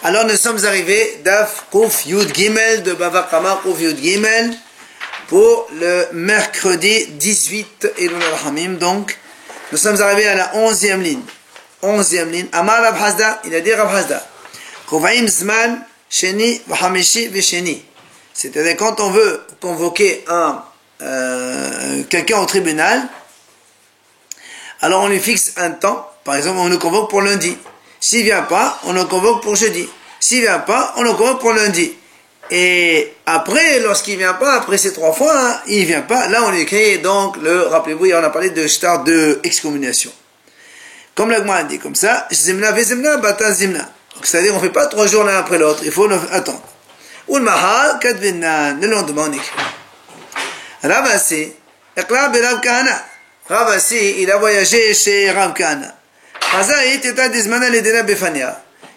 Alors nous sommes arrivés d'Af Kouf Yud Gimel de Bava Kama Kouf Yud Gimel pour le mercredi 18 Elul Hamim. Donc nous sommes arrivés à la 11e ligne. 11e ligne. Amar Rav Hasda, il a dit Rav Hasda. Kovaim Zman Sheni Vahamishi Vesheni. C'est-à-dire quand on veut convoquer quelqu'un au tribunal, alors on lui fixe un temps. Par exemple, on le convoque pour lundi. S'il vient pas, on le convoque pour jeudi. S'il vient pas, on le convoque pour lundi. Et après, lorsqu'il vient pas, après ces 3 fois, il vient pas. Là, on écrit donc rappelez-vous, on a parlé de shtar de excommunication. Comme l'Agma dit comme ça, zimna vezimna bata zimna. C'est-à-dire, on fait pas 3 jours l'un après l'autre. Il faut attendre. Ou le mahal kadvinna, le lendemain on écrit. Ravasi, Ekla Berav Kahana. Ravasi, il a voyagé chez Rav Kahana.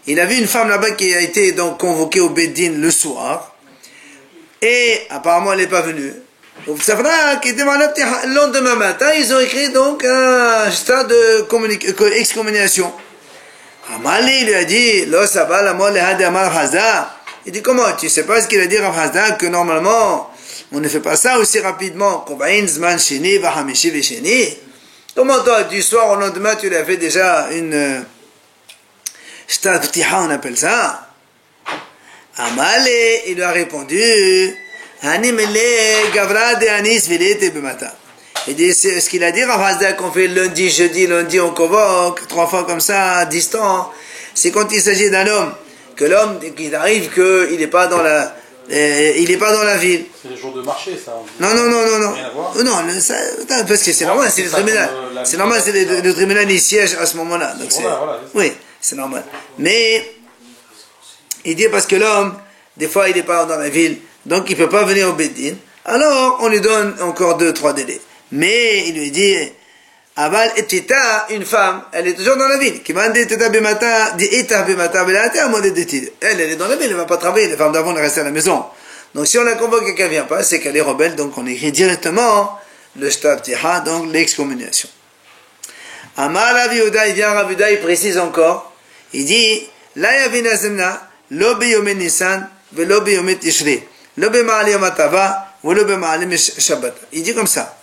Il a vu une femme là-bas qui a été donc convoquée au Beddin le soir et apparemment elle n'est pas venue. Le lendemain matin, ils ont écrit donc un stade de excommunication. Amali lui a dit, il dit comment, tu sais pas ce qu'il a dit Rav Hasda, que normalement on ne fait pas ça aussi rapidement. Comment toi, du soir au lendemain, tu l'as fait déjà une Shtad Ptiha, on appelle ça. Amale, il lui a répondu, Hanimele Gavra de Anis Vilete Bemata. Il dit, c'est ce qu'il a dit, Rav Hasda, qu'on fait lundi, jeudi, lundi, on convoque, 3 fois comme ça, distant. C'est quand il s'agit d'un homme, que l'homme, qu'il arrive qu'il n'est pas dans la... il n'est pas dans la ville. C'est les jours de marché, ça. Non. Non, parce que c'est normal, c'est le tribunal. C'est normal, c'est le tribunal, il siège à ce moment-là. Donc oui, c'est normal. Mais, il dit parce que l'homme, des fois, il n'est pas dans la ville, donc il ne peut pas venir au Beddin. Alors, on lui donne encore 2-3 délais. Mais, il lui dit, Aval et Tita, une femme, elle est toujours dans la ville. Elle est dans la ville, elle ne va pas travailler, les femmes d'avant, elles restent à la maison. Donc si on la convoque et qu'elle ne vient pas, c'est qu'elle est rebelle, donc on écrit directement le Shtab Tiha, donc l'excommunication. Amar Rav Yehuda, il vient Rav Yehuda, il précise encore, il dit, La yavina zemna, lo beyomet Nisan, ve lo beyomet Tishri, lo bema'ali yom hatava, ve lo bema'ali Shabbat. Il dit comme ça,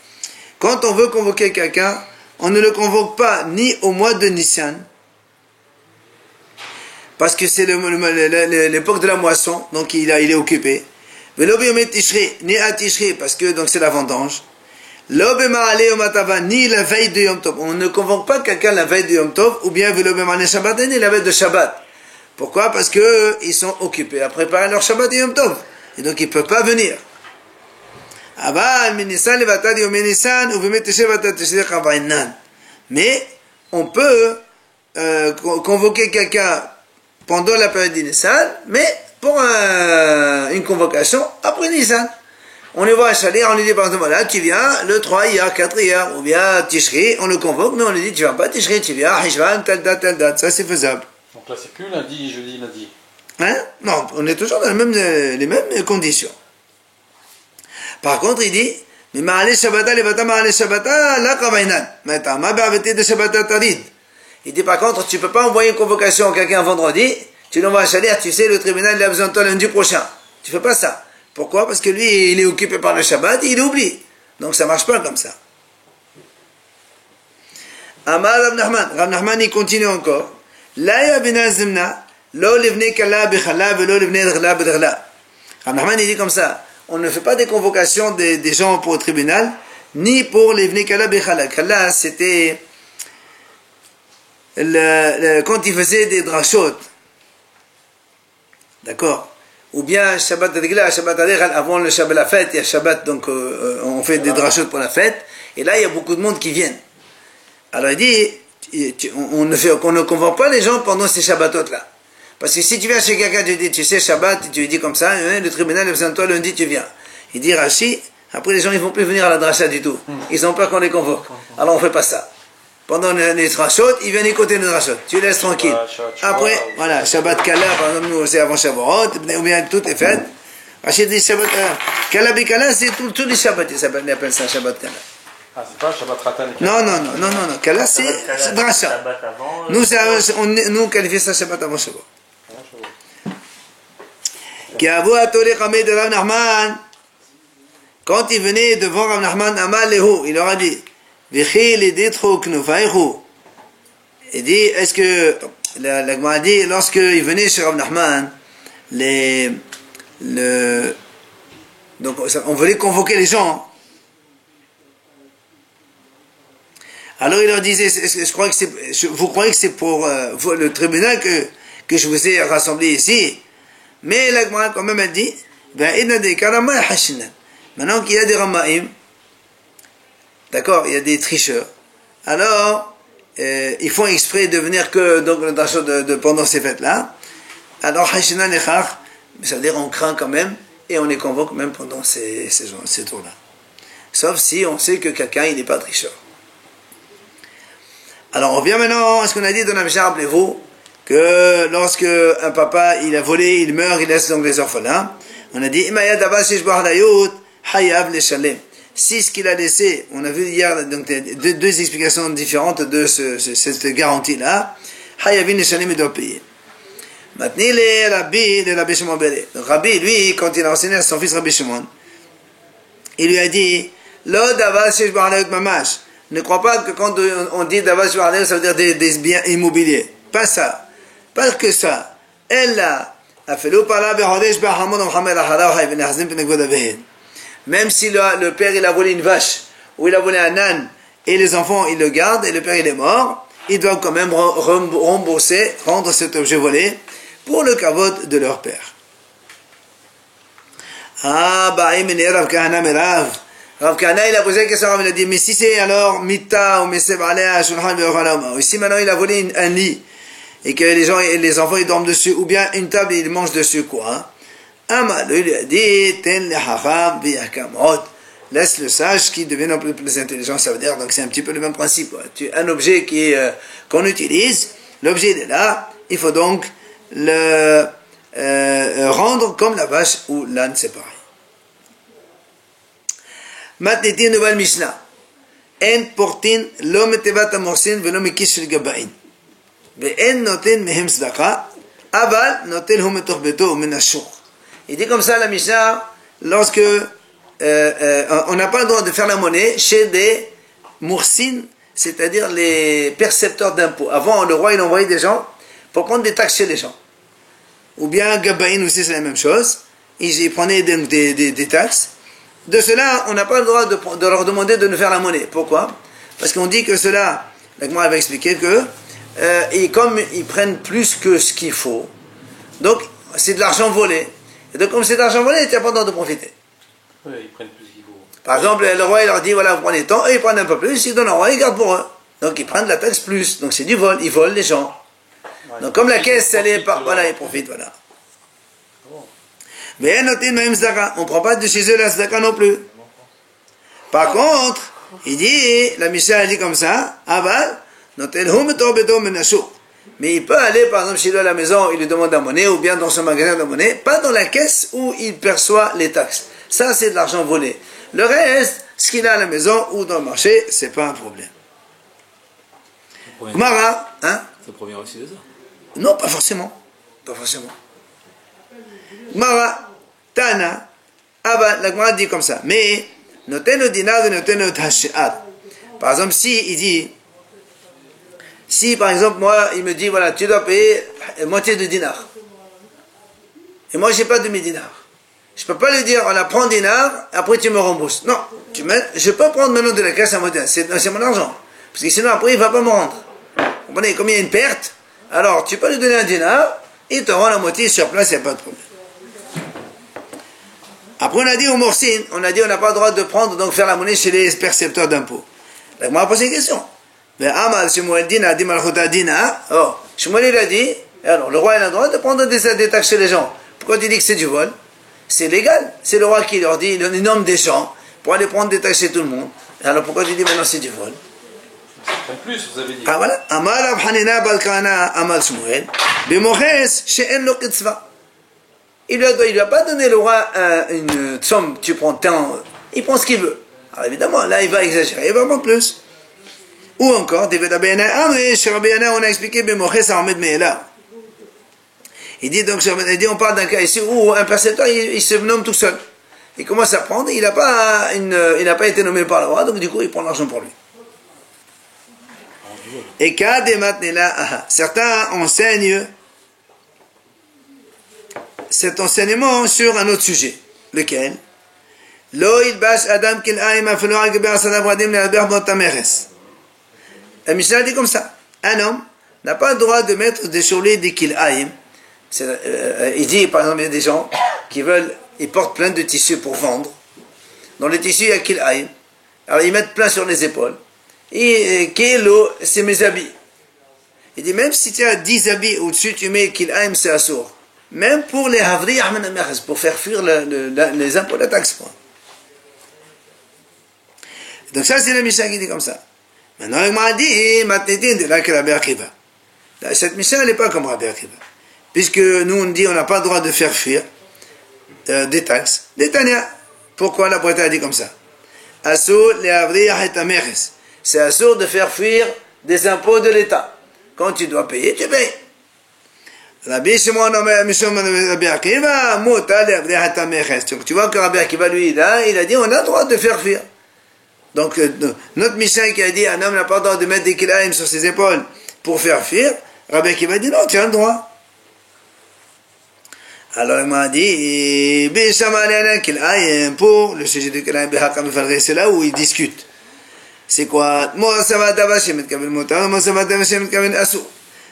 quand on veut convoquer quelqu'un, on ne le convoque pas ni au mois de Nissan, parce que c'est l'époque de la moisson, donc il est occupé. Ni à Tishri, parce que donc c'est la vendange. Ni la veille de Yom Tov. On ne convoque pas quelqu'un la veille de Yom Tov, ou bien ni la veille de Shabbat. Pourquoi? Parce que ils sont occupés à préparer leur Shabbat de Yom Tov. Et donc ils ne peuvent pas venir. Mais on peut convoquer quelqu'un pendant la période de Nissan, mais pour une convocation après Nissan. On les voit à Chalet, on lui dit par exemple, là tu viens le 3 hier, 4 hier, ou bien Tishri, on le convoque, mais on lui dit tu viens pas Tishri, tu viens Hishvan, telle date, ça c'est faisable. Donc là c'est plus lundi, jeudi, lundi. Hein? Non, on est toujours dans les mêmes conditions. Par contre, il dit, il dit par contre, tu ne peux pas envoyer une convocation à quelqu'un vendredi, tu l'envoies à Chalet, tu sais, le tribunal il a besoin de toi lundi prochain. Tu ne fais pas ça. Pourquoi? Parce que lui, il est occupé par le Shabbat, il oublie. Donc ça ne marche pas comme ça. Amar Rav Nachman. Rav Nachman, il continue encore. Rav Nachman, il dit comme ça. On ne fait pas des convocations des gens pour le tribunal, ni pour les vnei kala bechala. Kala, c'était quand ils faisaient des drachot. D'accord? Ou bien Shabbat Adegla, Shabbat Adegla, avant le Shabbat la fête, il y a Shabbat, donc on fait des drachot pour la fête, et là il y a beaucoup de monde qui viennent. Alors il dit, on ne convoque pas les gens pendant ces Shabbatot-là. Parce que si tu viens chez quelqu'un, tu dis, tu sais, Shabbat, tu lui dis comme ça, le tribunal a besoin de toi, lundi tu viens. Il dit, Rashi, après les gens ils vont plus venir à la dracha du tout. Ils ont peur qu'on les convoque. Alors on fait pas ça. Pendant les drachot, ils viennent écouter les drachot. Tu laisses tranquille. Après, voilà, Shabbat Kala, par exemple, nous c'est avant Shavuot, ou bien toutes les fêtes. Rashi dit Shabbat Kala Bikala, c'est tous les Shabbats, ils appellent ça Shabbat Kala. Ah, c'est pas Shabbat Ratan. Non. Kala, c'est dracha. Nous, on qualifie ça Shabbat avant Shavuot. Qui a à Tolé Khamé de Rav Nachman, quand il venait devant Rav Nachman Amal Lehu, il leur a dit, Vichil et Détro Knufaychu. Il dit, est-ce que, la Gemara a dit, lorsqu'il venait chez Rav Nachman, donc on voulait convoquer les gens. Alors il leur disait, vous croyez que c'est pour le tribunal que je vous ai rassemblé ici? Mais la Gemara quand même a dit, maintenant qu'il y a des Ramaim, d'accord, il y a des tricheurs, alors ils font exprès de venir que donc, pendant ces fêtes-là. Alors Hashinan Echach, ça veut dire on craint quand même, et on les convoque même pendant ces tours-là. Sauf si on sait que quelqu'un il n'est pas tricheur. Alors on revient maintenant à ce qu'on a dit dans la Mishnah, rappelez-vous, que lorsque un papa il a volé, il meurt, il laisse donc les orphelins, on a dit si ce qu'il a laissé, on a vu hier donc deux explications différentes de cette garantie-là, il doit payer. Maintenant les Rabbi Shimon Bélé. Donc Rabbi, lui, quand il a enseigné à son fils Rabbi Shimon, il lui a dit ne crois pas que quand on dit Davar Shbarnel, ça veut dire des biens immobiliers. Pas ça. Pas que ça. Elle a fait même si le père il a volé une vache ou il a volé un âne et les enfants ils le gardent et le père il est mort, ils doivent quand même rendre cet objet volé pour le kavod de leur père. Ah, Rav Kahana Merav. Rav Kahana, il a posé la question, il a dit, mais si c'est alors Mita ou Meseb Alea, Shulchan Ve'ochalama, ou si maintenant il a volé un lit, et que les enfants ils dorment dessus, ou bien une table et ils mangent dessus, quoi. Amal, lui a dit, Ten le Hacham Biyakamot, laisse le sage qui devient un peu plus intelligent, ça veut dire, donc c'est un petit peu le même principe, quoi. Un objet qu'on utilise, l'objet est là, il faut donc le rendre comme la vache ou l'âne, c'est pareil. Maintenant, une nouvelle Mishnah. En portin lo metevat amorsin velo mekis shel gabain. Ve'en noten mehem tzedaka, aval noten hu metoch beto min ashur. Il dit comme ça la Mishnah, lorsque on n'a pas le droit de faire la monnaie chez des moursin, c'est-à-dire les percepteurs d'impôts. Avant, le roi il envoyait des gens pour prendre des taxes chez les gens. Ou bien gabain aussi c'est la même chose. Ils prenaient des taxes. De cela, on n'a pas le droit de leur demander de nous faire la monnaie. Pourquoi? Parce qu'on dit que cela, la Gemara va expliquer que, et comme ils prennent plus que ce qu'il faut, donc c'est de l'argent volé. Et donc comme c'est de l'argent volé, tu n'as pas le droit de profiter. Oui, ils prennent plus qu'il faut. Par exemple, le roi il leur dit, voilà, vous prenez tant, eux ils prennent un peu plus, ils donnent au roi, ils gardent pour eux. Donc ils prennent de la taxe plus. Donc c'est du vol, ils volent les gens. Ouais, donc comme la caisse, elle est pas, voilà, ils profitent, voilà. Mais on ne prend pas de chez eux la tzedaka non plus. Par contre, il dit, la Mishnah dit comme ça, mais il peut aller par exemple chez lui à la maison, il lui demande la monnaie, ou bien dans son magasin de monnaie, pas dans la caisse où il perçoit les taxes. Ça c'est de l'argent volé. Le reste, ce qu'il a à la maison ou dans le marché, c'est pas un problème. Mara, hein? Ça provient aussi de ça? Non, pas forcément. Pas forcément. Mara, Tana, la Gemara dit comme ça. Mais, noten le dinar et noten le tashi'at. Par exemple, si par exemple, moi, il me dit, voilà, tu dois payer moitié de dinar. Et moi, j'ai pas de mes dinars. Je peux pas lui dire, voilà, prends dinar, après tu me rembourses. Non, je peux prendre maintenant de la caisse à moitié. C'est mon argent. Parce que sinon, après, il va pas me rendre. Vous comprenez, comme il y a une perte, alors tu peux lui donner un dinar, il te rend la moitié sur place, il n'y a pas de problème. Après, on a dit au Morsin, on a dit on n'a pas le droit de prendre, donc faire la monnaie chez les percepteurs d'impôts. Donc, moi, posé une question. Mais Amal, Shmuel Dina, dit Malchuta Dina. Oh, Shmuel il a dit, alors le roi il a le droit de prendre des taxes chez les gens. Pourquoi tu dis que c'est du vol? C'est légal. C'est le roi qui leur dit, il nomme des gens pour aller prendre des taxes chez tout le monde. Alors pourquoi tu dis maintenant c'est du vol? En plus, vous avez dit. Ah voilà. Amal Abhanina Balkana Amal Shmuel. Bimoches, She'en lo kitzva. Il ne lui a pas donné le roi une somme, tu prends tant, il prend ce qu'il veut. Alors évidemment, là il va exagérer, il va prendre plus. Ou encore, on a expliqué, Il dit donc, on parle d'un cas ici où un percepteur, il se nomme tout seul. Il commence à prendre, il n'a pas été nommé par le roi, donc du coup, il prend l'argent pour lui. Et certains enseignent cet enseignement sur un autre sujet. Lequel? La Mishnah dit comme ça. Un homme n'a pas le droit de mettre sur lui des kil'aïm. Il dit, par exemple, il y a des gens qui ils portent plein de tissus pour vendre. Dans les tissus, il y a kil'aïm. Alors, ils mettent plein sur les épaules. Et kilo, c'est mes habits. Il dit, même si tu as 10 habits au-dessus, tu mets kil'aïm, c'est assour. Même pour les havri, pour faire fuir les impôts, la taxe. Donc ça, c'est la Mishnah qui dit comme ça. Maintenant, il m'a dit, cette Mishnah, elle n'est pas comme Rabbi Akiva. Puisque nous, on dit, on n'a pas le droit de faire fuir des taxes. Des Tanya. Pourquoi la Breta a dit comme ça? C'est assour de faire fuir des impôts de l'État. Quand tu dois payer, tu payes. Rabbi Shimon Rabbi Akiva, donc tu vois que Rabbi Akiva, lui, il a dit, on a le droit de faire fuir. Donc, notre Mishnah qui a dit, un homme n'a pas le droit de mettre des kilaïm sur ses épaules pour faire fuir, Rabbi Akiva dit, non, tu as le droit. Alors, il m'a dit, pour le sujet du kilaïm, c'est là où ils discutent. C'est quoi?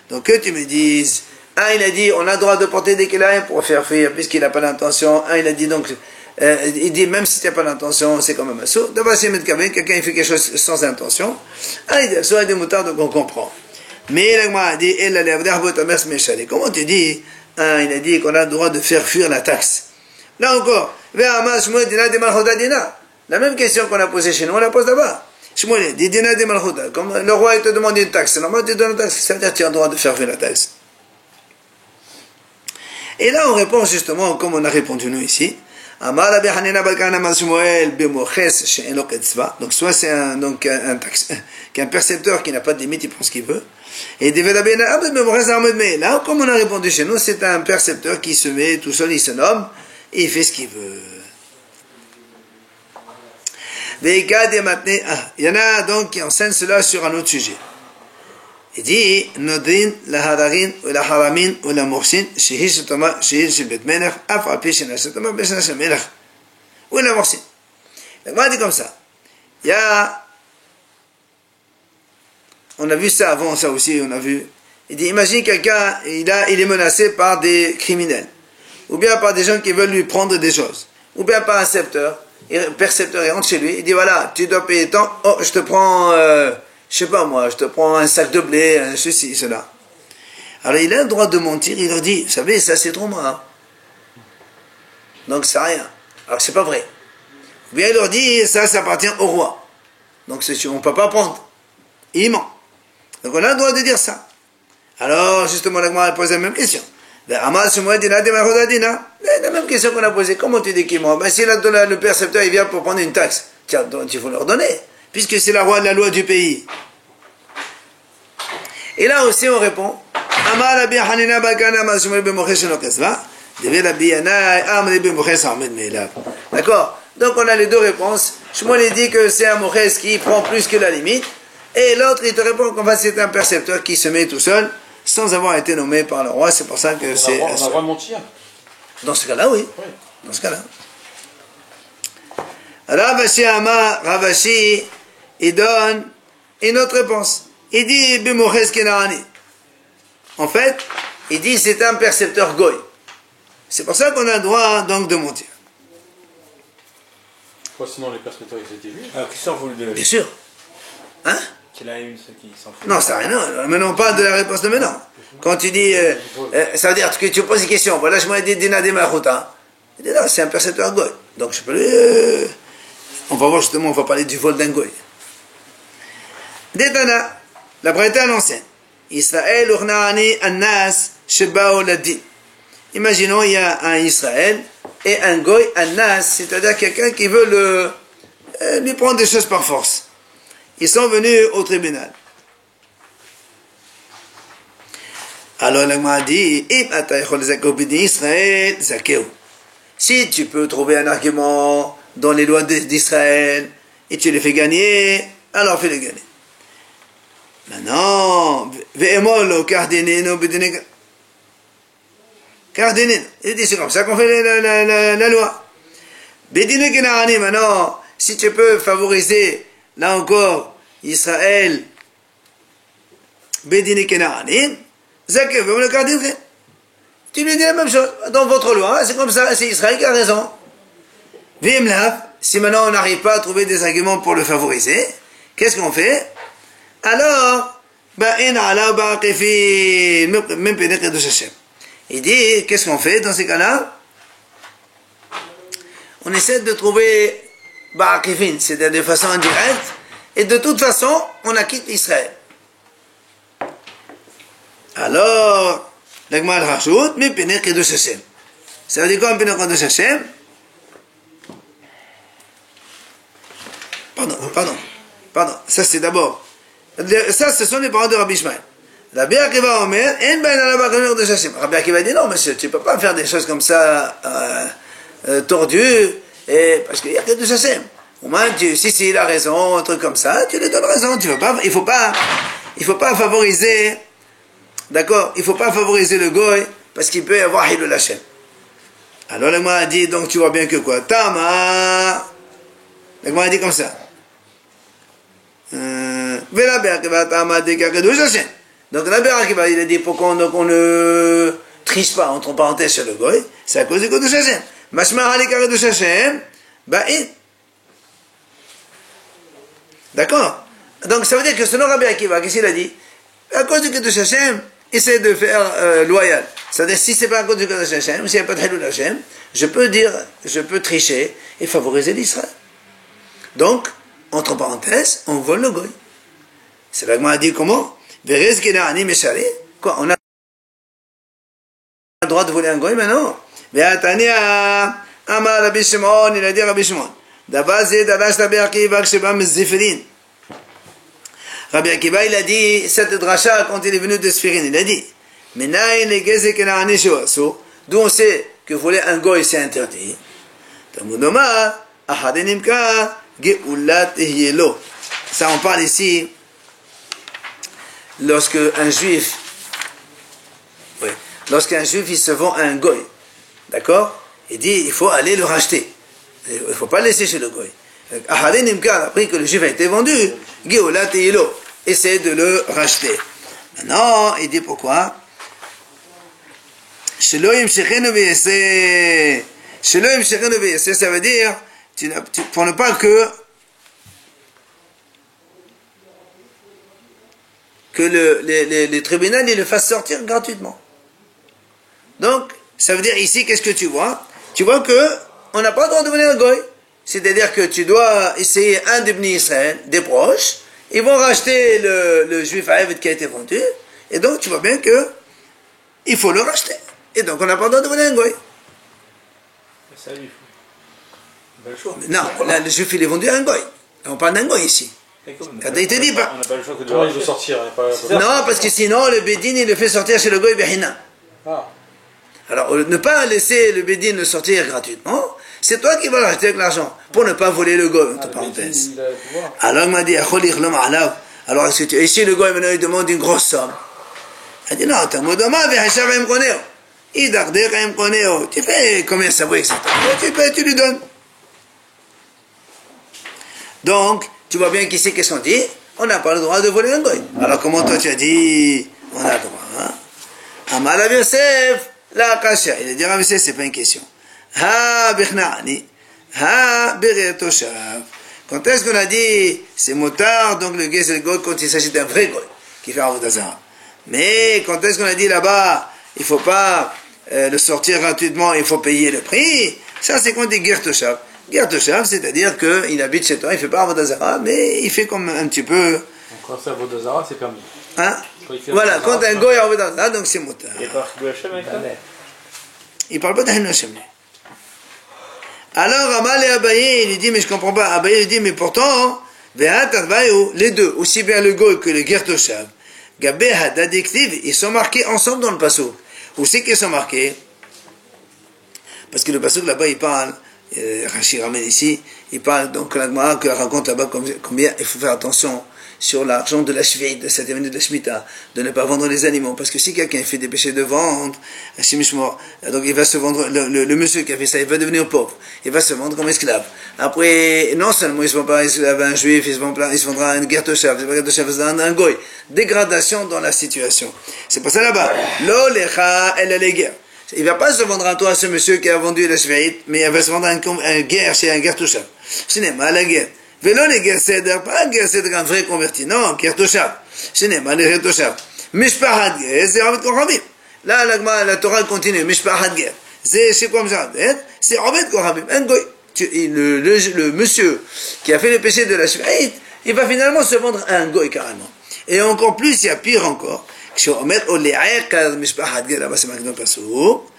Donc, que tu me dises, un, il a dit, on a le droit de porter des kilaïm pour faire fuir, puisqu'il n'a pas l'intention. Un, il a dit, donc, il dit, même si tu n'as pas l'intention, c'est quand même un saut. D'abord, si quelqu'un fait quelque chose sans intention, il dit, soit des moutards, donc on comprend. Mais il a dit, comment tu dis? Il a dit qu'on a le droit de faire fuir la taxe. Là encore, la même question qu'on a posée chez nous, on la pose là-bas. Comme le roi il te demande une taxe, c'est normal, tu te donnes une taxe, ça veut dire que tu as le droit de faire fuir la taxe. Et là, on répond justement comme on a répondu nous ici. Donc soit c'est un percepteur qui n'a pas de limite, il prend ce qu'il veut. Et là, comme on a répondu chez nous, c'est un percepteur qui se met tout seul, il se nomme, et il fait ce qu'il veut. Il y en a donc qui enseignent cela sur un autre sujet. Il dit, Nodrin, la hadarin, ou la haramin, ou la morsin, shehir shetoma, shehir shebet melech, af api shena shetoma, beshena shemelech, ou la morsin. Donc, on dit comme ça. Il y a, on a vu ça avant, ça aussi, on a vu. Il dit, imagine quelqu'un, il est menacé par des criminels, ou bien par des gens qui veulent lui prendre des choses, ou bien par un percepteur, il rentre chez lui, il dit, voilà, tu dois payer tant, oh, je te prends, je sais pas moi, je te prends un sac de blé, ceci, cela. Alors il a le droit de mentir, il leur dit, vous savez, ça c'est trop moi. Hein. Donc c'est rien. Alors c'est pas vrai. Ou bien il leur dit, ça appartient au roi. Donc on ne peut pas prendre. Il ment. Donc on a le droit de dire ça. Alors justement, la Gemara pose la même question. La même question qu'on a posée. Comment tu dis qu'il ment? Ben, si le percepteur il vient pour prendre une taxe, tiens, donc il faut leur donner. Puisque c'est la loi du pays. Et là aussi on répond, d'accord? Donc on a les deux réponses. Shmuel il dit que c'est un moches qui prend plus que la limite, et l'autre il te répond qu'en fait c'est un percepteur qui se met tout seul, sans avoir été nommé par le roi, c'est pour ça que c'est... On a le droit de mentir. Dans ce cas-là, oui. Dans ce cas-là. Ravashi, il donne une autre réponse. Il dit Bimoches Kenani. En fait, il dit c'est un percepteur goy. C'est pour ça qu'on a le droit donc de mentir. Quoi, sinon les percepteurs ils étaient vus. Alors qui s'en fout de... Bien sûr. Hein? Qu'il a une, ceux qui s'en foutent. Non, ça rien. Maintenant on parle de la réponse de maintenant. Quand tu dis, ça veut dire que tu poses une question. Voilà, je m'ai dit Dina de Machuta. Il dit là, c'est un percepteur goy. Donc je peux le... On va voir justement, on va parler du vol d'un goy. Détana, la Bretagne enseigne. Israël urnaani annas shebao ladin. Imaginons, il y a un Israël et un goy, un nas, c'est-à-dire quelqu'un qui veut lui prendre des choses par force. Ils sont venus au tribunal. Alors la Gemara dit, si tu peux trouver un argument dans les lois d'Israël et tu les fais gagner, alors fais-les gagner. Maintenant, il dit c'est comme ça qu'on fait la loi. Maintenant, si tu peux favoriser, là encore, Israël, Bedine Kenaanim, tu lui dis la même chose. Dans votre loi, c'est comme ça, c'est Israël qui a raison. Si maintenant on n'arrive pas à trouver des arguments pour le favoriser, qu'est-ce qu'on fait? Alors, il dit, qu'est-ce qu'on fait dans ces cas-là? On essaie de trouver Ba'akifin, c'est-à-dire de façon indirecte, et de toute façon, on acquitte Israël. Alors, l'agma al-rajout, mais pénètre Kedush Hashem. Ça veut dire quoi, pénètre Kedush Hashem? Pardon, ça c'est d'abord. Ça, ce sont les paroles de Rabbi Ishmael. Rabbi Akiva Omer, en ben alaba Kedush Hashem. Rabbi Akiva dit non, monsieur, tu ne peux pas faire des choses comme ça, tordues, parce qu'il y a Kedush Hashem. Au moins, si il a raison, un truc comme ça, tu lui donnes raison. Tu veux pas, il faut pas favoriser. D'accord, il ne faut pas favoriser le goy parce qu'il peut y avoir Hilul Hashem. Alors le Gemara a dit, donc tu vois bien que quoi? Tama. Le Gemara a dit comme ça. Donc la Berakiva, il a dit pourquoi on ne triche pas entre parenthèses sur le goy, c'est à cause du Kedush Hashem. Mashma hali Kedush Hashem, ba'in. D'accord? Donc ça veut dire que selon Rabbi Akiva, qu'est-ce qu'il a dit? À cause du Kedush Hashem, essaie de faire loyal. C'est-à-dire, si c'est pas à cause du Kedush Hashem, s'il n'y a pas de Hilul Hashem, je peux tricher et favoriser l'Israël. Donc, entre parenthèses, on vole le goy. C'est là que m'a dit comment? Quoi? On a le droit de voler un goy maintenant? Ve'atania Amar Rabbi Shimon, il a dit Rabbi Shimon. D'abazé dalash Rabbi Akiva ksheba mizifrin. Rabbi Akiva, il a dit, cette dracha, quand il est venu de Sfirin, il a dit, d'où on sait que voler un goy, c'est interdit. Ça, on parle ici, lorsqu'un juif, il se vend à un goy, d'accord? Il dit, il faut aller le racheter. Il ne faut pas le laisser chez le goy. Après que le juif a été vendu, essaie de le racheter. Maintenant, il dit pourquoi? Ça veut dire, pour ne pas que les tribunaux le fassent sortir gratuitement. Donc, ça veut dire ici, qu'est-ce que tu vois? Tu vois que on n'a pas le droit de voler un goy. C'est-à-dire que tu dois essayer un des Bnei Israël, des proches, ils vont racheter le juif Aïd qui a été vendu, et donc tu vois bien que il faut le racheter. Et donc on n'a pas le droit de voler un goy. Ça lui faut. Le choix. Non, là, le juif il est vendu à un goy. On parle d'un goy ici. Quand il te dit pas. On n'a pas le choix que de Comment il veut sortir? Non, parce que sinon le Bédin il le fait sortir chez le goy Behina. Ah. Alors ne pas laisser le Bédin le sortir gratuitement. C'est toi qui vas l'acheter avec l'argent, pour ne pas voler le goy, entre parenthèses. Alors il m'a dit, alors ici le goy maintenant il demande une grosse somme. Il dit, non, tu fais combien ça vaut exactement? Tu lui donnes. Donc, tu vois bien qu'ici, qu'est-ce qu'on dit? On n'a pas le droit de voler un goy. Alors comment toi tu as dit, on a le droit, hein? Amar Rav Yosef, la kasha. Il a dit, Rav Yosef, c'est pas une question. Quand est-ce qu'on a dit c'est motard, donc le guet c'est le goy quand il s'agit d'un vrai goy qui fait Avodat Zara. Mais quand est-ce qu'on a dit là-bas il ne faut pas le sortir gratuitement, il faut payer le prix, ça c'est quand on dit ger toshav. Ger toshav, c'est-à-dire qu'il habite chez toi, il ne fait pas Avodat Zara, mais il fait comme un petit peu. Quand c'est Avodat Zara, c'est permis. Hein? Voilà, quand un goy a Avodat Zara, donc c'est motard. Il parle de Hachem avec ça? Il ne parle pas d'Hachem Hashem. Alors, Amal et Abaye, il lui dit, mais je comprends pas. Abaye lui dit, mais pourtant, les deux, aussi bien le goy que le ger toshav, Gabé Hadad Ektiv, ils sont marqués ensemble dans le passouk. Où c'est qu'ils sont marqués? Parce que le passouk là-bas, il parle, Rashi ramène ici, il parle donc la Gemara qui raconte là-bas combien il faut faire attention sur l'argent de la Shvi'it, de cette année de la Shemitah, de ne pas vendre les animaux. Parce que si quelqu'un fait des péchés de vendre, donc il va se vendre, le monsieur qui a fait ça, il va devenir pauvre. Il va se vendre comme esclave. Après, non seulement il se vend pas esclave à un juif, il se vendra à une guerre de chef, un goy. Dégradation dans la situation. C'est pour ça là-bas. Lo lecha el leger. Il va pas se vendre à toi, ce monsieur qui a vendu la Shvi'it, mais il va se vendre à une guerre chez un guerre de chef. Ce n'est pas la guerre. Vélo les guerres cèdres, pas un guerre cèdre un vrai converti, non, guerre de chef. Ce n'est pas les guerres de chef. Mishpahat guerre, c'est Omed Kohabim. Là, la Torah continue. Mishpahat guerre. C'est quoi Mishpahat? C'est Omed Kohabim. Un goy. Le monsieur qui a fait le péché de la Shvi'it, il va finalement se vendre à un goy carrément. Et encore plus, il y a pire encore. כשאומר ולער כמשפחת גר, אבל שמענו פסוק,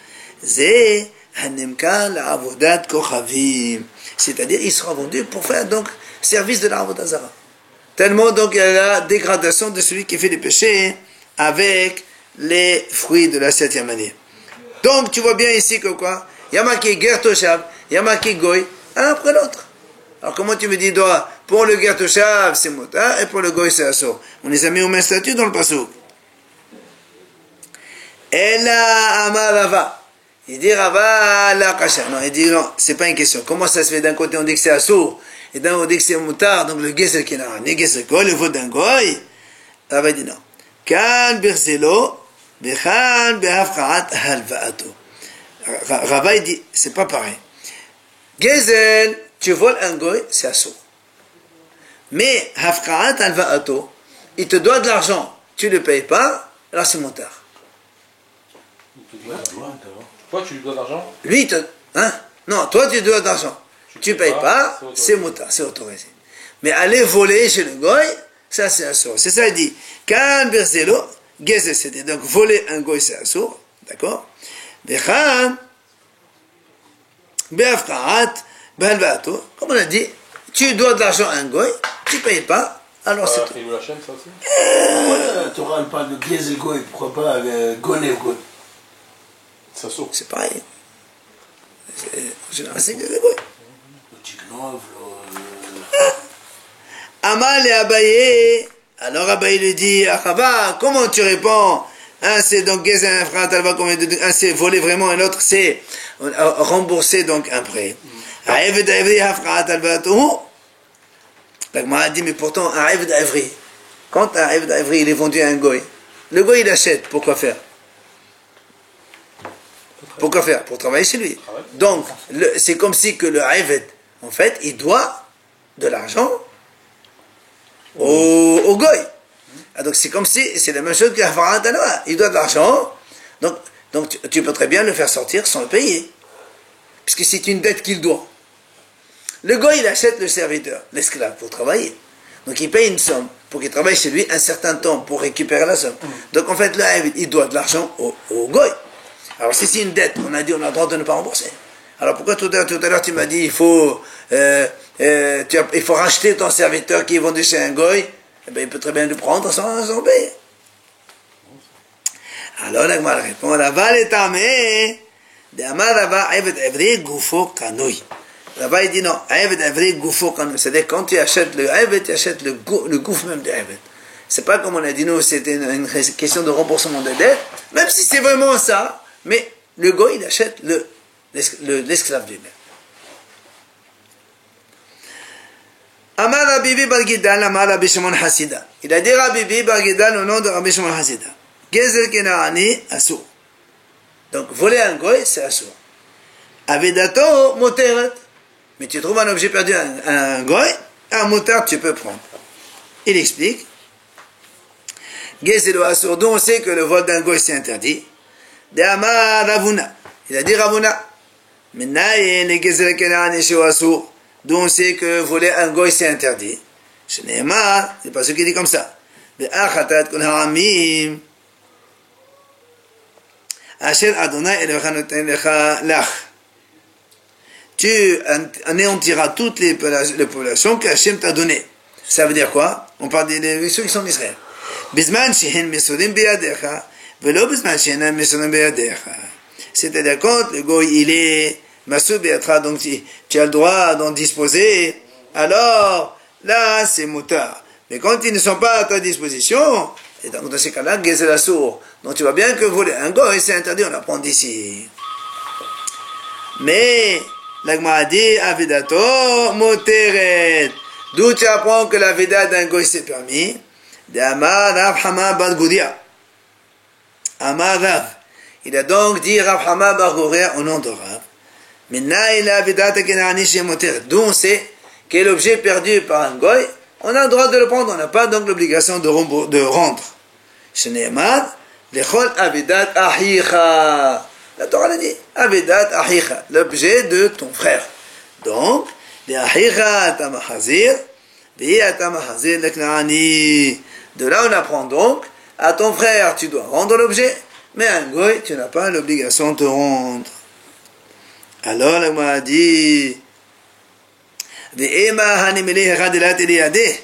זה הנמכר לעבודת כוכבים. C'est-à-dire, il sera vendu pour faire donc service de la Avodah Zara. Tellement donc il y a la dégradation de celui qui fait des péchés avec les fruits de la 7e année. Donc tu vois bien ici que quoi? Il y a marqué Ger Toshav, il y a marqué Goy, un après l'autre. Alors comment tu me dis, pour le Ger Toshav c'est Motar et pour le Goy c'est Assur? On les a mis au même statut dans le pasuk. Ella Amar Rava. Il dit Rava la kasha. Non, il dit non, c'est pas une question. Comment ça se fait? D'un côté on dit que c'est Assur et d'un côté on dit que c'est Motar, donc le Geser Kenar, le Geser Kol, le faute d'un Goy. Rava dit non. Kan Birzelo, Bechan Behafkaat Halvaato. Rava il dit, c'est pas pareil. Gezel, tu voles un Goy, c'est Assur. Mais Hafkaat Halvaato, il te doit de l'argent, tu ne le payes pas, alors c'est Motar. Toi, tu lui dois de l'argent? Lui, il te... Hein? Non, toi, tu dois de l'argent. Tu ne payes pas, c'est Motar, c'est autorisé. Mais aller voler chez le Goy, ça c'est Assur. C'est ça, il dit. Kan Birzelo, Gezel, c'était donc voler un Goy, c'est Assur. D'accord? Bechan, Beafkaat, Behalvaato. Comme on a dit, tu dois de l'argent à un Goy, tu ne payes pas, alors c'est tout. Et la chaîne, ça aussi? La Torah parle de Gezel Goy, pourquoi pas Gonev Goy? Ça saute. C'est pareil. En général, c'est Gezel Goy. Le Tignov, Amal et Abaye. Alors Abaye lui dit, Achava, comment tu réponds? Un c'est donc Gezel un frère, un c'est voler vraiment et l'autre c'est rembourser donc un prêt. Aïved Avri Hafrat Albatou. La Gemara dit, mais pourtant, un Aïved Avri, quand un Aïved Avri il est vendu à un Goy, le Goy il achète, pourquoi faire? Pourquoi faire? Pour travailler chez lui. Donc, c'est comme si que le Aïved, en fait, il doit de l'argent au Goy. Donc c'est comme si, c'est la même chose que Hafrat Alba. Il doit de l'argent, donc tu peux très bien le faire sortir sans le payer. Puisque c'est une dette qu'il doit. Le Goy, il achète le serviteur, l'esclave, pour travailler. Donc il paye une somme pour qu'il travaille chez lui un certain temps pour récupérer la somme. Donc en fait, là, il doit de l'argent au Goy. Alors si c'est une dette, on a dit on a le droit de ne pas rembourser. Alors pourquoi tout à l'heure tu m'as dit il faut racheter ton serviteur qui est vendu chez un Goy? Eh bien, il peut très bien le prendre sans payer. Alors la Gemara répond, Rava l'étamé, de Amar Rava, Eved Evri Gufo Kanoi. Rava il dit non, Eved Evri Gufo Kanoi. C'est-à-dire quand tu achètes le Eved, tu achètes le gouffre même de Eved. C'est pas comme on a dit nous, c'était une question de remboursement de dette, même si c'est vraiment ça, mais le Goy il achète l'esclave lui-même. Amar Rabbi Bar Gidal, Amar Rabbi Shimon Hasida. Il a dit Rabbi Bar Gidal au nom de Rabbi Shimon Hasida. Gezel Kenaani, Assur. Donc, voler un Goy, c'est Assur. Avedato, Moteret. Mais tu trouves un objet perdu, un Goy, un motard, tu peux prendre. Il explique. Gezel Assur, dont on sait que le vol d'un Goy, c'est interdit. De Amar Ravuna. Il a dit Ravuna. Menaye, le Gezel Kenaani, chez Assur. D'où on sait que voler un Goy c'est interdit. Ce n'est pas, c'est pas ce qui dit comme ça. Tu anéantiras toutes les populations que Hachem t'a données. Ça veut dire quoi? On parle des ceux qui sont en Israël. בזמן שהן מסורים בידיך, ולא בזמן שאינם מסורים בידיך. C'est-à-dire quand le goy il est massour biadcha, donc tu as le droit d'en disposer, alors là c'est moutar. Mais quand ils ne sont pas à ta disposition, et donc dans ces cas-là, gezel assour. Donc tu vois bien que voler un goy c'est interdit, on apprend d'ici. Mais l'agma a dit avidato moteret. D'où tu apprends que la vida d'un goy c'est permis? De Amar Rav Hama bar Gouria. Amar Rav. Il a donc dit Rav Hama bar Gouria au nom de Rav. Maintenant il a avidata kenani chez moteret. D'où on sait quel objet perdu par un goy, on a le droit de le prendre, on n'a pas donc l'obligation de rendre. Shneemar lechol avidat ahicha. La Torah l'a dit, avidat ahicha, l'objet de ton frère. Donc, de ahicha tamahazir, de tamahazir leknaani. De là on apprend donc, à ton frère tu dois rendre l'objet, mais à un goy tu n'as pas l'obligation de te rendre. Alors la Gemara dit, ואימה הנמלי אחד אלת לידי,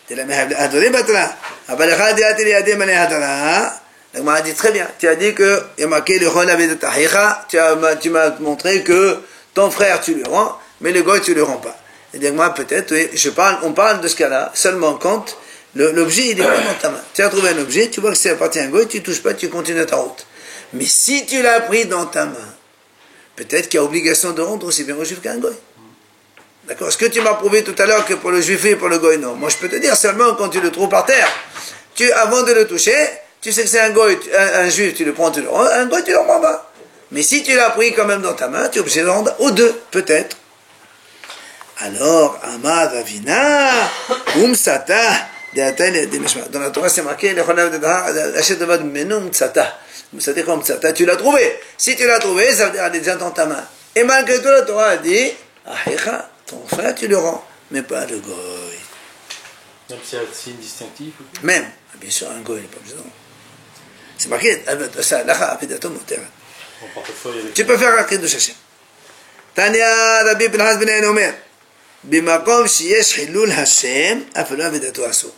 הדברים בתורה, אבל אחד אלת לידי מלא התורה. La Gemara dit très bien, tu as dit que il y a marqué le chol avidat ahicha, tu m'as montré que ton frère tu lui rends, mais le goy tu le rends pas. Et donc moi peut-être, oui, on parle de ce cas-là seulement quand l'objet il est pas dans ta main. Tu as trouvé un objet, tu vois que c'est appartient à un goy, tu touches pas, tu continues ta route. Mais si tu l'as pris dans ta main, peut-être qu'il y a obligation de rendre aussi bien au juif qu'à un goy. D'accord? Ce que tu m'as prouvé tout à l'heure que pour le juif et pour le goy, non. Moi je peux te dire seulement quand tu le trouves par terre, avant de le toucher, tu sais que c'est un goy, un juif, tu le prends, tu le rends, un goy tu le rends pas. Mais si tu l'as pris quand même dans ta main, tu es obligé de rendre aux deux, peut-être. Alors, Amad Avina, Umsata, dans la Torah c'est marqué, tu l'as trouvé. Si tu l'as trouvé, ça veut dire elle est déjà dans ta main. Et malgré tout, la Torah a dit, Ahicha, ton frère tu le rends, mais pas le goy. Même si c'est un signe distinctif. Même, bien sûr, un goy n'est pas besoin. C'est marqué, ça, tu peux faire la Kiddush Hashem. Tanya Rabbi Pinhas ben Omer, Bimakom sheyesh hilul Hashem, afelo avidato asur.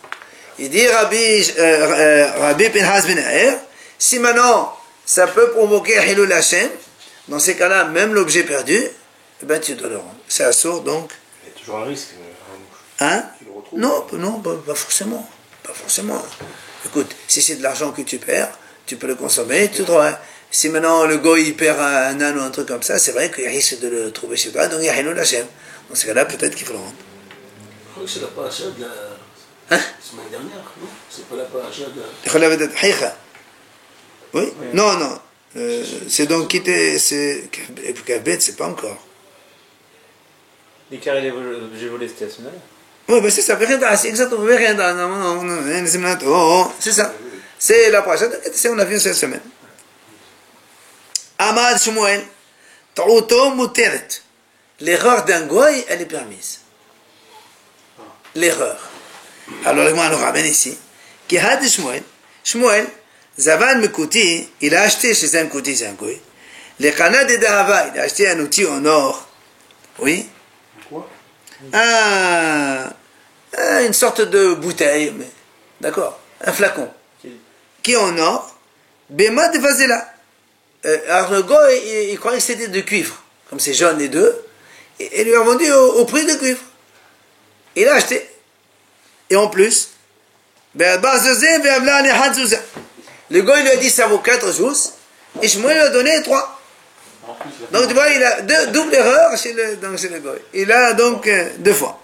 Il dit Rabbi Pinhas ben Yair, si maintenant ça peut provoquer hilul Hashem, dans ces cas-là, même l'objet perdu, eh ben tu dois le rendre. C'est assour donc. Il y a toujours un risque. Hein? Tu le retrouves. Non, pas forcément. Pas forcément. Écoute, si c'est de l'argent que tu perds, tu peux le consommer, tu dois. Si maintenant le goy il perd un âne ou un truc comme ça, c'est vrai qu'il risque de le trouver chez toi, donc il y a Hilul Hashem. Dans ce cas-là, peut-être qu'il faut le rendre. Je crois que c'est la paracha de la semaine dernière, non? C'est pas la paracha de... Oui? Non. C'est donc quitter, c'est Kavbet, c'est pas encore. Déclarer les objets volés, c'était la semaine dernière. Oui, ben c'est ça, c'est exactement, c'est ça. C'est la paracha, on a vu cette semaine. Amad Shmuel, Ta'uto Muteret. L'erreur d'un goy, elle est permise. L'erreur. Alors, le nous ramène ici. Qui a dit Shmuel, Zavan Mekouti, il a acheté chez un Kouti, c'est un goy. Le Kana de Dahava, il a acheté un outil en or. Oui? Quoi? Une sorte de bouteille, mais, d'accord? Un flacon. Qui est en or. Bema de Vazela. Alors le goy, il croyait que c'était de cuivre, comme c'est jaune les deux, et lui a vendu au prix de cuivre. Il a acheté. Et en plus, le goy lui a dit ça vaut 4 joues, et Shmuel lui a donné 3. Donc tu vois, il a double erreur chez le goy. Il a donc 2 fois.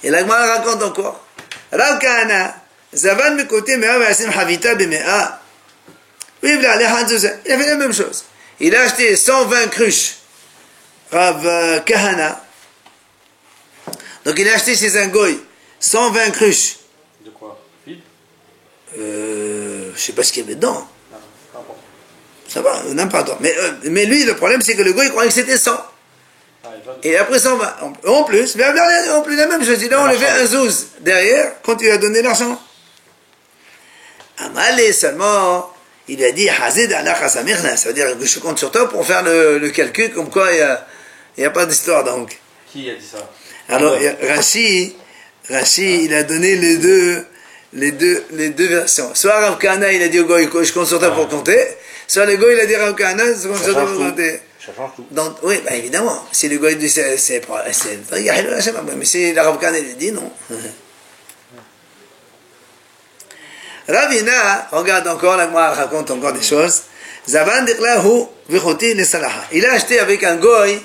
Et la Gemara raconte encore. Rav Kahana, Zavan Mekoté Mea Vasim Havita Bemea. Il a fait la même chose. Il a acheté 120 cruches. Rav Kahana. Donc il a acheté chez un goy 120 cruches. De quoi? Vide? Je sais pas ce qu'il y avait dedans. Ça va, n'importe. Mais lui, le problème, c'est que le goy croyait que c'était 100. Et après 120. En plus la même chose. Il a enlevé un zouz derrière quand il a donné l'argent. Amalé seulement. Il lui a dit, Hazid ala Khasamirna, ça veut dire que je compte sur toi pour faire le calcul, comme quoi il n'y a pas d'histoire donc. Qui a dit ça? Alors, Rashi, il a donné les deux les deux versions. Soit Rav Kahana, il a dit au goy, je compte sur toi pour compter. Soit le goy, il a dit Rav Kahana, je compte sur toi pour compter. Ça change tout. Donc, oui, bah évidemment. Si le goy dit c'est mais si la Rav Kahana, il dit non. Ravina, regarde encore, la Gemara raconte encore des choses. Zavan diklahu vichoti le salaha. Il a acheté avec un goy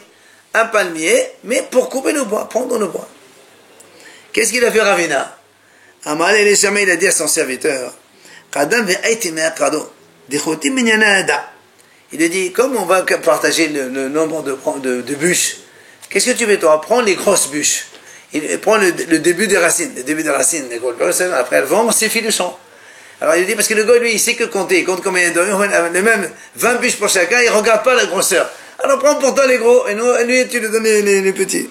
un palmier, mais pour couper le bois, prendre le bois. Qu'est-ce qu'il a fait Ravina? Amal el Shama, il a dit à son serviteur, Qadam ve'aiti me'aqado, dichoti minyanada. Il a dit, comme on va partager le nombre de bûches, qu'est-ce que tu fais toi? Prends les grosses bûches. Il prend le début des racines. Le début des racines, après elles vont, c'est fil de champ. Alors il dit, parce que le gars, lui, il sait que compter. Il compte combien de les mêmes 20 bûches pour chacun, il ne regarde pas la grosseur. Alors prends pour toi les gros, et lui, tu lui donnes les petits.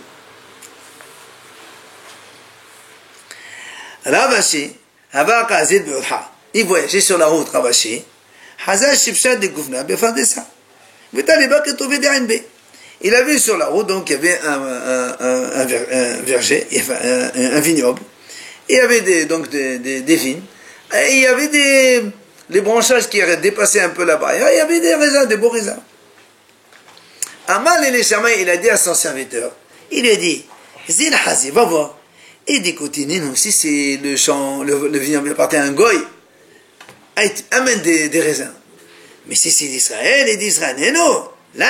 Ravashi, il voyageait sur la route, Ravashi. Hazal Shibshad de Gouvna, Befadessa. Il a vu sur la route, donc il y avait un verger, un vignoble. Il y avait des vignes. Et il y avait les branchages qui auraient dépassé un peu là-bas. Il y avait des raisins, des beaux raisins. Amal el Shama, il a dit à son serviteur, il lui a dit, Zil Hazi, va voir. Et dit, nous, si c'est le champ, le vignoble appartient à un goy, amène des raisins. Mais si c'est d'Israël et d'Israël, non, là,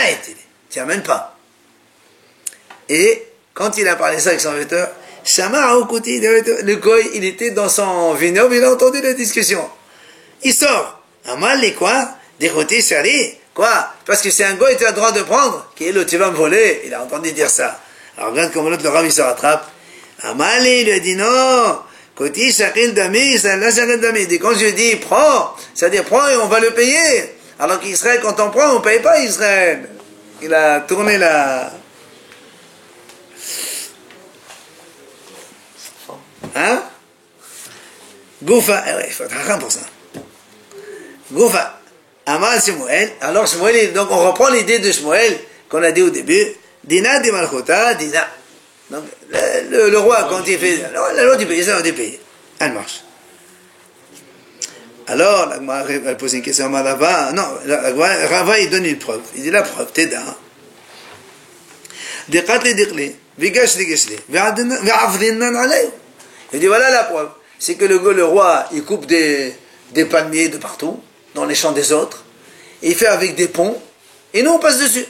tu n'amènes pas. Et quand il a parlé ça avec son serviteur, Shama au côté, le goy, il était dans son vignoble, il a entendu la discussion. Il sort. Amal, les quoi? Des côtés, chérie. Quoi? Parce que c'est un goy, tu as le droit de prendre. Qui est l'autre, tu vas me voler. Il a entendu dire ça. Alors regarde comment l'autre, le rab, il se rattrape. Amal, il lui a dit non. Côté, chacun d'ami, ça là, chacun d'ami. Il dit, quand je dis prends, c'est-à-dire prends et on va le payer. Alors qu'Israël, quand on prend, on ne paye pas Israël. Il a tourné la... Hein? Goufa, il faut être rare pour ça. Goufa, Amal Shmuel. Alors Shmuel, donc on reprend l'idée de Shmuel qu'on a dit au début. Dina de Malchota, Dina. Donc le roi, quand il fait la loi du pays, ça va du pays. Elle marche. Alors, la Gemara, elle pose une question à Rava. Non, Rava, il donne une preuve. Il dit la preuve, Teda. Il dit voilà la preuve. C'est que le roi, il coupe des palmiers de partout, dans les champs des autres. Et il fait avec des ponts. Et nous, on passe dessus.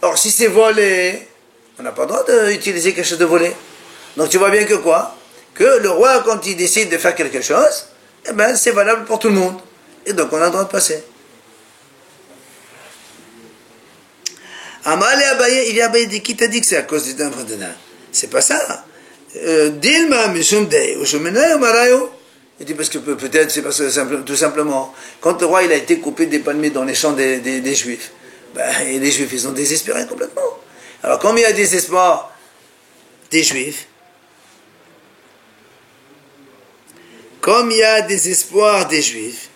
Or, si c'est volé, on n'a pas le droit d'utiliser quelque chose de volé. Donc, tu vois bien que quoi? Que le roi, quand il décide de faire quelque chose, eh ben, c'est valable pour tout le monde. Et donc, on a le droit de passer. Amal et Abaye, il y a Abaye dit, qui t'a dit que c'est à cause d'un preneur? C'est pas ça. Dilma, Mishum Dei, Ushumenayo, Marayo. Il dit, parce que peut-être, c'est parce que tout simplement, quand le roi, il a été coupé des palmiers dans les champs des Juifs, ben, et les Juifs, ils ont désespéré complètement. Alors, comme il y a désespoir des Juifs, comme il y a désespoir des Juifs,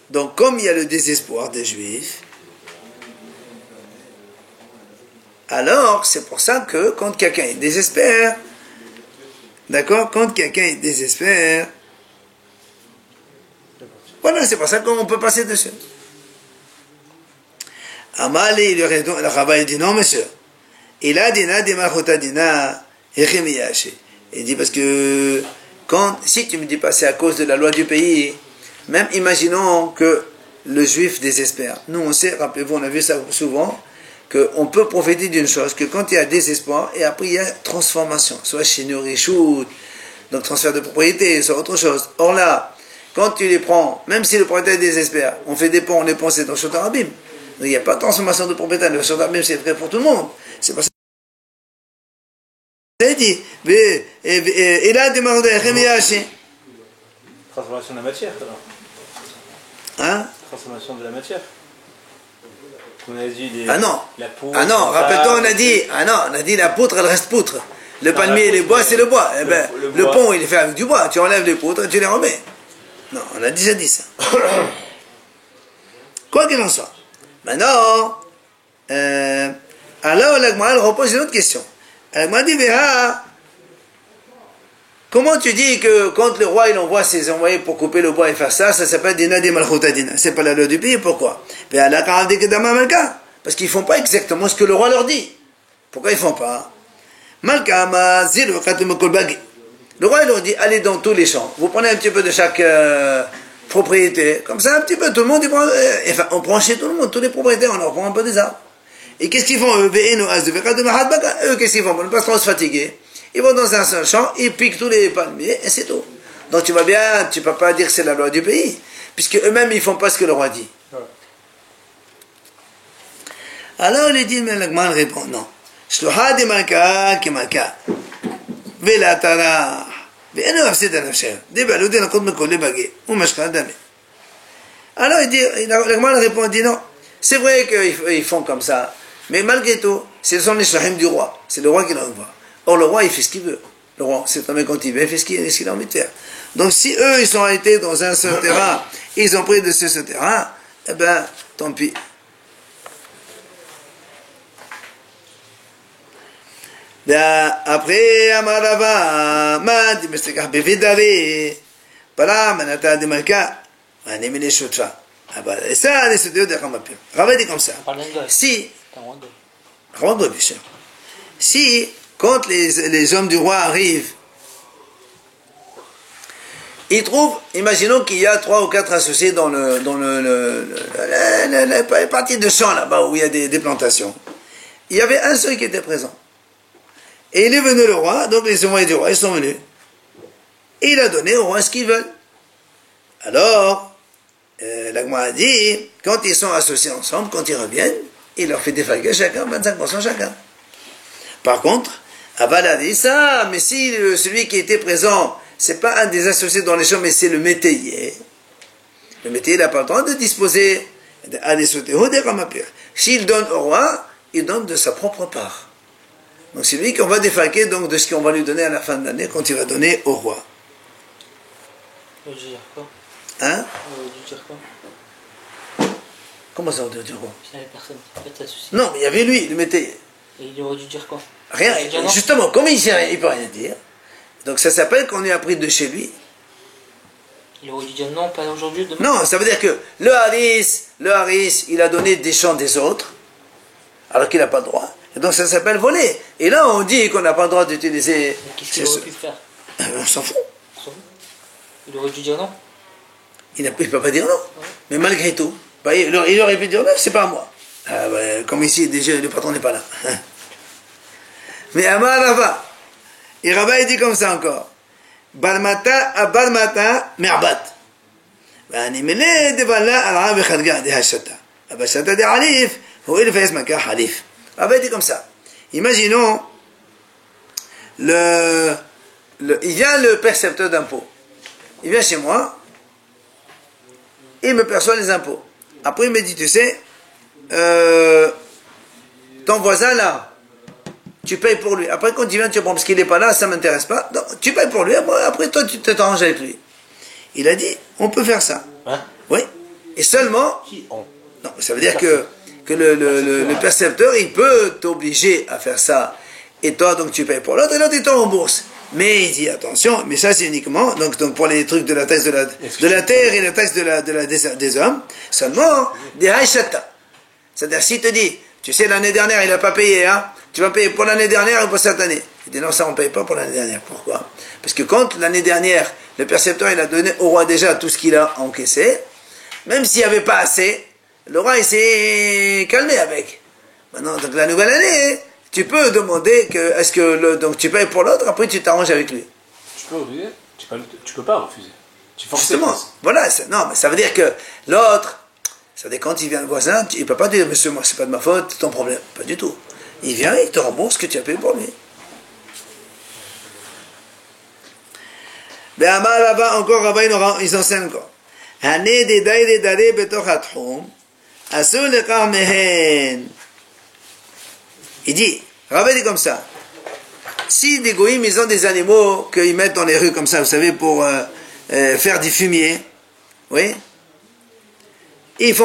donc comme il y a le désespoir des Juifs, alors c'est pour ça que quand quelqu'un désespère, d'accord, quand quelqu'un désespère, voilà, c'est pour ça qu'on peut passer dessus. Amali, le rabbin, il dit non, monsieur. Il a dit, il dit parce que si tu me dis pas c'est à cause de la loi du pays, même imaginons que le juif désespère. Nous, on sait, rappelez-vous, on a vu ça souvent, qu'on peut prophéter d'une chose, que quand il y a désespoir, et après il y a transformation, soit chez Nourichout, donc transfert de propriété, soit autre chose. Or là, quand tu les prends, même si le propriétaire désespère, on fait des ponts, on les ponts, c'est dans le Shotar Abim. Il n'y a pas de transformation de propriétaire, le Shotar Abim, c'est vrai pour tout le monde. C'est pas ça. Il dit, et là, transformation de la matière, alors. Hein? Transformation de la matière. On a dit ah non, la poutre, ah non, rappelle-toi, on a dit la poutre, elle reste poutre. Le palmier et les bois, c'est le bois. Eh ben, le pont, il est fait avec du bois. Tu enlèves les poutres et tu les remets. Non, on a déjà dit ça. Quoi qu'il en soit. Maintenant, alors la Gemara repose une autre question. La Gemara dit, comment tu dis que quand le roi il envoie ses envoyés pour couper le bois et faire ça, ça s'appelle Dina de Malchoutadina. C'est pas la loi du pays, pourquoi? Parce qu'ils font pas exactement ce que le roi leur dit. Pourquoi ils font pas? Le roi il leur dit, allez dans tous les champs. Vous prenez un petit peu de chaque propriété. Comme ça, un petit peu, tout le monde, enfin, on prend chez tout le monde, tous les propriétaires, on leur prend un peu des arbres. Et qu'est-ce qu'ils font? Eux, qu'est-ce qu'ils font? Pour ne pas trop se fatiguer. Ils vont dans un seul champ, ils piquent tous les palmiers, et c'est tout. Donc tu vois bien, tu ne peux pas dire que c'est la loi du pays, puisque eux-mêmes, ils ne font pas ce que le roi dit. Ouais. Alors, il dit, mais l'Agman répond, non. Shluha de Malka qui Malka. Vela Tara. Ve'enu afsid al-nafsher. Debalou de nakod mekol bagé. Ou mashka dame. Alors, il dit, l'Agman répond, il dit, non. C'est vrai qu'ils font comme ça, mais malgré tout, ce sont les shlahim du roi. C'est le roi qui l'envoie. Or, le roi, il fait ce qu'il veut. Le roi, c'est un mec quand il veut, il fait ce qu'il a envie de faire. Donc, si eux, ils ont été dans un seul terrain, ils ont pris de ce terrain, eh ben, tant pis. Ben, après, Amarava, Mad, Mestekah, Bevidare, Para, Manata, de Malka, Anemine Shotra. Ah ben, et ça, c'est de Ramapir. Rava dit comme ça. Si, bien sûr. Si, quand les hommes du roi arrivent, ils trouvent, imaginons qu'il y a 3 ou 4 associés dans la partie de champ là-bas où il y a des plantations. Il y avait un seul qui était présent. Et il est venu le roi, donc les envoyés du roi, ils sont venus. Et il a donné au roi ce qu'ils veulent. Alors, l'Agma a dit, quand ils sont associés ensemble, quand ils reviennent, il leur fait défalquer chacun, 25% chacun. Par contre, Aval a dit ça, mais si celui qui était présent, c'est pas un des associés dans les champs, mais c'est le métayer. Le métayer n'a pas le droit de disposer à des sautéos des ramapir. S'il donne au roi, il donne de sa propre part. Donc c'est lui qu'on va défalquer donc de ce qu'on va lui donner à la fin de l'année quand il va donner au roi. On veut dire quoi? Hein? On veut dire quoi? Comment ça on veut dire quoi? Il n'y avait personne. En fait, ça suffit. Non, mais il y avait lui, le métayer. Et il aurait dû dire quoi? Rien. Justement, comme il ne peut rien dire, donc ça s'appelle qu'on est appris de chez lui. Il aurait dû dire non, pas aujourd'hui, demain. Non, ça veut dire que le Haris, il a donné des champs des autres, alors qu'il n'a pas le droit. Et donc ça s'appelle voler. Et là, on dit qu'on n'a pas le droit d'utiliser... Mais qu'est-ce qu'il aurait pu faire? On s'en fout. Il aurait dû dire non. Il ne peut pas dire non. Ouais. Mais malgré tout, bah, il aurait pu dire non, c'est pas à moi. Ah, bah, comme ici, déjà, le patron n'est pas là. Mais Amar Rava. Et Rava, il dit comme ça encore. Balmata, Abalmata, Merbat. ואני מלא דבלה על רב וחדגה דה השתה. אבל השתה דה חליף, הוא אלף עש מכה חליף. Rava dit comme ça. Imaginons, il vient le percepteur d'impôts. Il vient chez moi, il me perçoit les impôts. Après, il me dit, tu sais, ton voisin là, tu payes pour lui. Après, quand il vient, tu prends, parce qu'il n'est pas là, ça ne m'intéresse pas. Donc, tu payes pour lui, après toi, tu t'arranges avec lui. Il a dit, on peut faire ça. Hein? Oui. Et seulement... Qui on? Non, ça veut dire que le percepteur, il peut t'obliger à faire ça. Et toi, donc, tu payes pour l'autre, et l'autre, il te rembourse. Mais il dit, attention, mais ça, c'est uniquement, donc pour les trucs de la taxe de la terre et la taxe des hommes, seulement, des haïchata. C'est-à-dire, s'il te dit, tu sais, l'année dernière, il n'a pas payé, hein, tu vas payer pour l'année dernière ou pour cette année. Il dit, non, ça, on ne paye pas pour l'année dernière. Pourquoi? Parce que quand, l'année dernière, le percepteur, il a donné au roi déjà tout ce qu'il a encaissé, même s'il n'y avait pas assez, le roi, il s'est calmé avec. Maintenant, donc, la nouvelle année, tu peux demander que, est-ce que, donc, tu payes pour l'autre, après, tu t'arranges avec lui. Tu peux refuser? Tu peux pas refuser. Justement, voilà, non, mais ça veut dire que l'autre, ça veut dire quand il vient le voisin, il ne peut pas dire, monsieur, moi, c'est pas de ma faute, c'est ton problème. Pas du tout. Il vient, il te rembourse ce que tu as payé pour lui. Ben, là-bas, encore, Rabbi, ils enseignent encore. Hané des daïs d'arrêt betoch atchoum, asur le karmehen. Il dit, Rabbi dit comme ça. Si des goïms, ils ont des animaux qu'ils mettent dans les rues comme ça, vous savez, pour faire du fumier, oui. Ils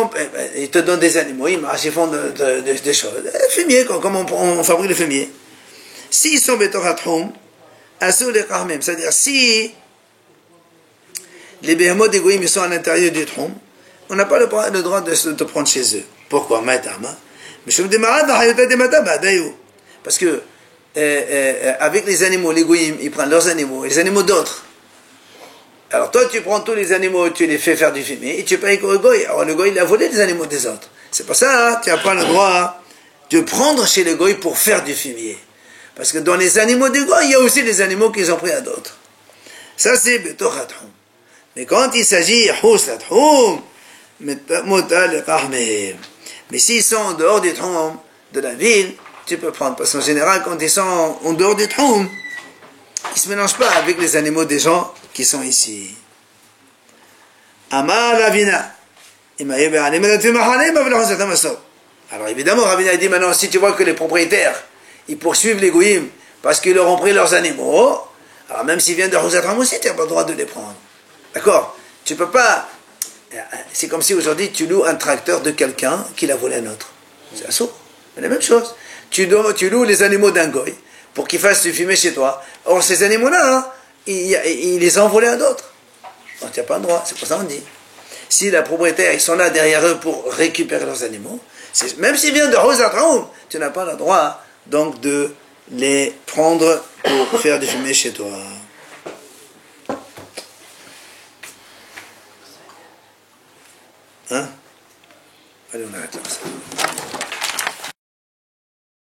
te donnent des animaux, ils marchent, ils font des choses. Fumier, comme on fabrique le fumier. S'ils sont betoratrum, asur les kahmem, c'est-à-dire si les béhémoths des goïms sont à l'intérieur du trom, on n'a pas le droit de te prendre chez eux. Pourquoi? Parce que avec les animaux, les goïms, ils prennent leurs animaux, les animaux d'autres. Alors toi, tu prends tous les animaux, tu les fais faire du fumier, et tu payes au goï. Alors le goï, il a volé les animaux des autres. C'est pour ça, hein, tu n'as pas le droit de prendre chez le goï pour faire du fumier. Parce que dans les animaux des goïs, il y a aussi des animaux qu'ils ont pris à d'autres. Ça, c'est betoratrum. Mais quand il s'agit mais s'ils sont en dehors du trom de la ville, tu peux prendre. Parce qu'en général, quand ils sont en dehors du trom, ils ne se mélangent pas avec les animaux des gens qui sont ici. Amar Ravina. Alors évidemment, Ravina a dit maintenant, si tu vois que les propriétaires, ils poursuivent les goïms parce qu'ils leur ont pris leurs animaux, alors même s'ils viennent de Rousatram aussi, tu n'as pas le droit de les prendre. D'accord? Tu peux pas. C'est comme si aujourd'hui tu loues un tracteur de quelqu'un qui l'a volé un autre. C'est assaut. C'est la même chose. Tu loues les animaux d'un goy pour qu'ils fassent du fumier chez toi. Or, ces animaux-là, hein, ils les ont volés à d'autres. Donc, tu n'as pas le droit. C'est pour ça qu'on dit. Si la propriétaire, ils sont là derrière eux pour récupérer leurs animaux, même s'ils viennent de Rosatraum, tu n'as pas le droit donc de les prendre pour faire du fumier chez toi. Hein? Allez, on arrête là.